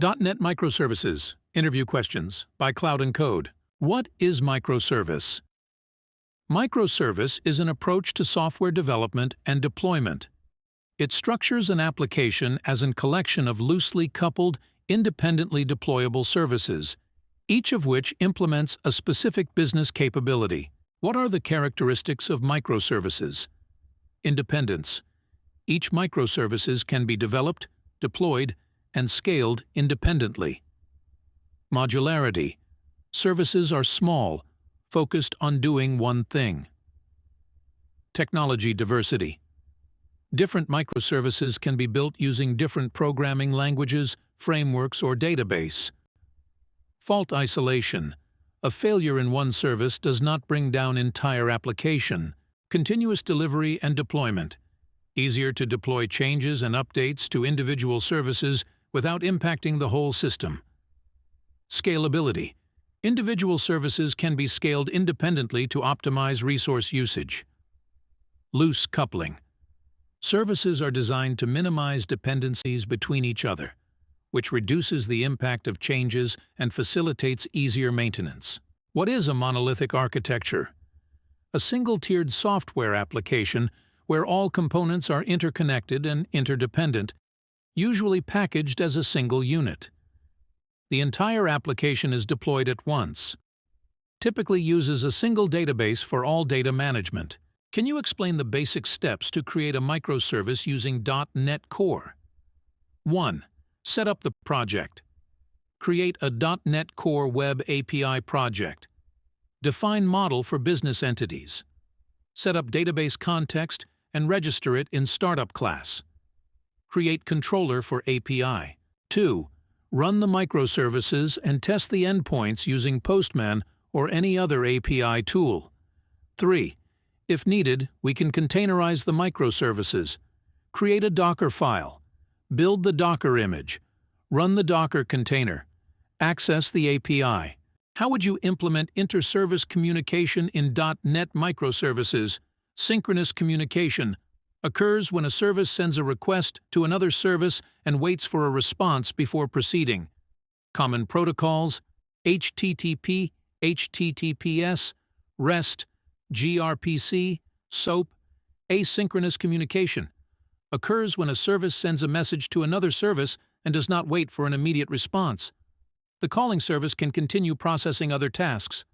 .NET Microservices, Interview Questions, by Cloud & Code. What is microservice? Microservice is an approach to software development and deployment. It structures an application as a collection of loosely coupled, independently deployable services, each of which implements a specific business capability. What are the characteristics of microservices? Independence. Each microservices can be developed, deployed, and scaled independently. Modularity. Services are small, focused on doing one thing. Technology diversity. Different microservices can be built using different programming languages, frameworks, or database. Fault isolation. A failure in one service does not bring down entire application. Continuous delivery and deployment. Easier to deploy changes and updates to individual services without impacting the whole system. Scalability. Individual services can be scaled independently to optimize resource usage. Loose coupling. Services are designed to minimize dependencies between each other, which reduces the impact of changes and facilitates easier maintenance. What is a monolithic architecture? A single-tiered software application where all components are interconnected and interdependent, usually packaged as a single unit. The entire application is deployed at once. Typically uses a single database for all data management. Can you explain the basic steps to create a microservice using .NET Core? 1. Set up the project. Create a .NET Core Web API project. Define model for business entities. Set up database context and register it in Startup class. Create controller for API. 2. Run the microservices and test the endpoints using Postman or any other API tool. 3. If needed, we can containerize the microservices. Create a Docker file. Build the Docker image. Run the Docker container. Access the API. How would you implement inter-service communication in .NET Microservices? Synchronous communication occurs when a service sends a request to another service and waits for a response before proceeding. Common protocols: HTTP, HTTPS, REST, gRPC, SOAP. Asynchronous communication occurs when a service sends a message to another service and does not wait for an immediate response. The calling service can continue processing other tasks.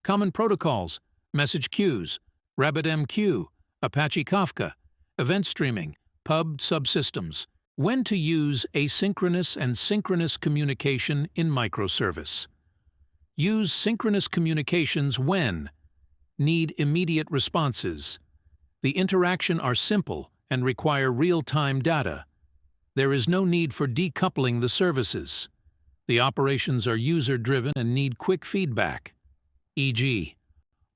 Common protocols: message queues, RabbitMQ, Apache Kafka, event streaming, pub subsystems. When to use asynchronous and synchronous communication in microservice. Use synchronous communications when need immediate responses. The interaction are simple and require real-time data. There is no need for decoupling the services. The operations are user-driven and need quick feedback, e.g.,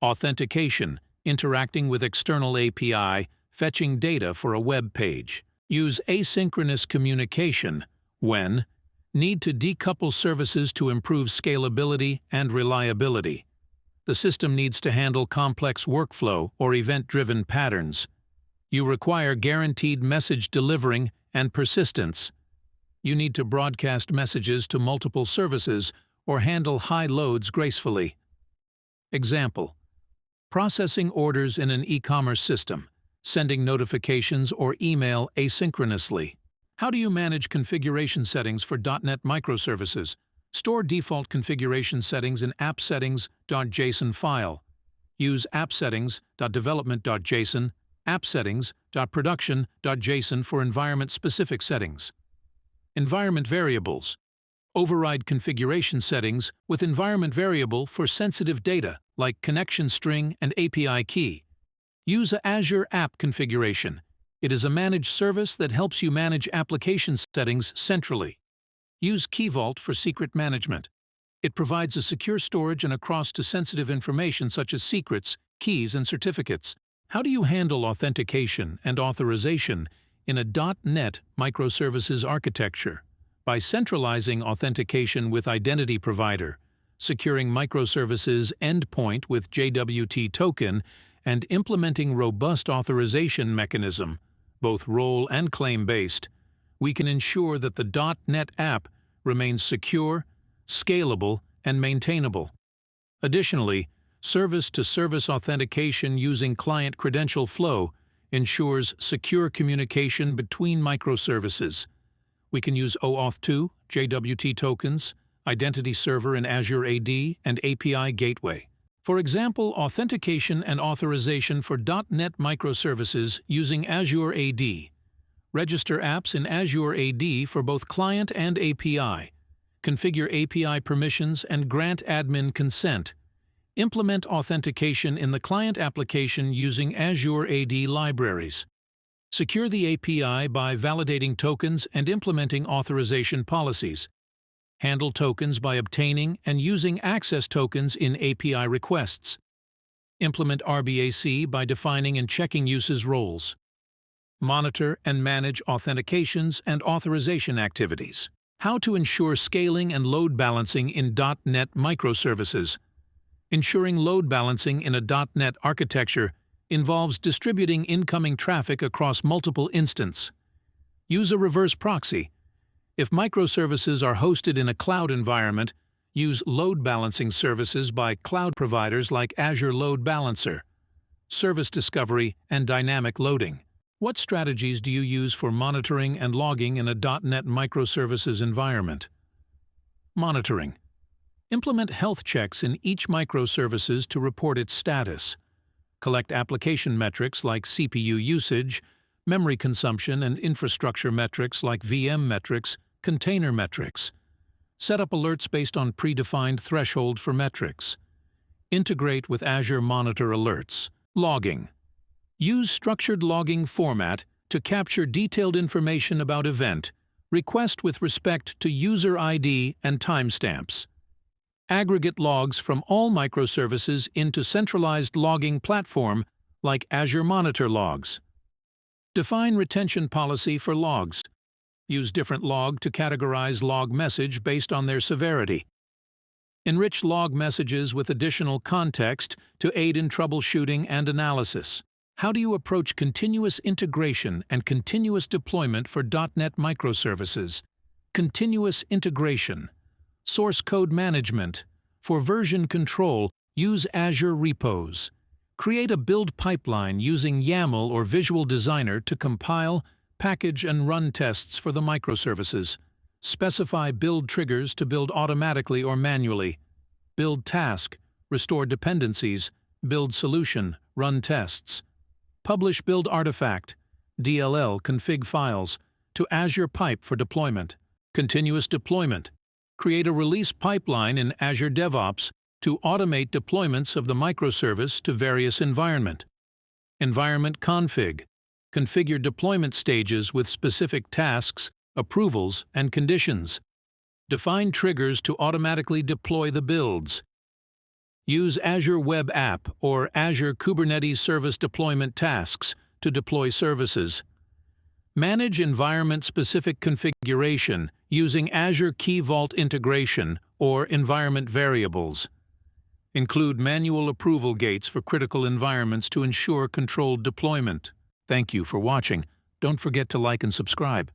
authentication, interacting with external API, fetching data for a web page. Use asynchronous communication when need to decouple services to improve scalability and reliability. The system needs to handle complex workflow or event-driven patterns. You require guaranteed message delivering and persistence. You need to broadcast messages to multiple services or handle high loads gracefully. Example: processing orders in an e-commerce system, sending notifications or email asynchronously. How do you manage configuration settings for .NET Microservices? Store default configuration settings in appsettings.json file. Use appsettings.development.json, appsettings.production.json for environment-specific settings. Environment variables. Override configuration settings with environment variable for sensitive data like connection string and API key. Use a Azure App Configuration. It is a managed service that helps you manage application settings centrally. Use Key Vault for secret management. It provides a secure storage and access to sensitive information such as secrets, keys, and certificates. How do you handle authentication and authorization in a .NET Microservices architecture? By centralizing authentication with identity provider, securing microservices endpoint with JWT token, and implementing robust authorization mechanism, both role and claim-based, we can ensure that the .NET app remains secure, scalable, and maintainable. Additionally, service-to-service authentication using client credential flow ensures secure communication between microservices. We can use OAuth 2, JWT tokens, Identity Server in Azure AD, and API Gateway. For example, authentication and authorization for .NET microservices using Azure AD. Register apps in Azure AD for both client and API. Configure API permissions and grant admin consent. Implement authentication in the client application using Azure AD libraries. Secure the API by validating tokens and implementing authorization policies. Handle tokens by obtaining and using access tokens in API requests. Implement RBAC by defining and checking uses roles. Monitor and manage authentications and authorization activities. How to ensure scaling and load balancing in .NET microservices. Ensuring load balancing in a .NET architecture involves distributing incoming traffic across multiple instances. Use a reverse proxy. If microservices are hosted in a cloud environment, use load balancing services by cloud providers like Azure Load Balancer, service discovery, and dynamic loading. What strategies do you use for monitoring and logging in a .NET microservices environment? Monitoring. Implement health checks in each microservices to report its status. Collect application metrics like CPU usage, memory consumption, and infrastructure metrics like VM metrics, container metrics. Set up alerts based on predefined threshold for metrics. Integrate with Azure Monitor alerts. Logging. Use structured logging format to capture detailed information about event, request with respect to user ID and timestamps. Aggregate logs from all microservices into centralized logging platform like Azure Monitor Logs. Define retention policy for logs. Use different log to categorize log message based on their severity. Enrich log messages with additional context to aid in troubleshooting and analysis. How do you approach continuous integration and continuous deployment for .NET microservices? Continuous integration. Source code management. For version control, use Azure repos. Create a build pipeline using YAML or Visual Designer to compile, package, and run tests for the microservices. Specify build triggers to build automatically or manually. Build task, restore dependencies, build solution, run tests. Publish build artifact, DLL config files, to Azure Pipe for deployment. Continuous deployment. Create a release pipeline in Azure DevOps to automate deployments of the microservice to various environment. Environment config. Configure deployment stages with specific tasks, approvals, and conditions. Define triggers to automatically deploy the builds. Use Azure Web App or Azure Kubernetes Service Deployment tasks to deploy services. Manage environment-specific configuration using Azure Key Vault integration or environment variables. Include manual approval gates for critical environments to ensure controlled deployment. Thank you for watching. Don't forget to like and subscribe.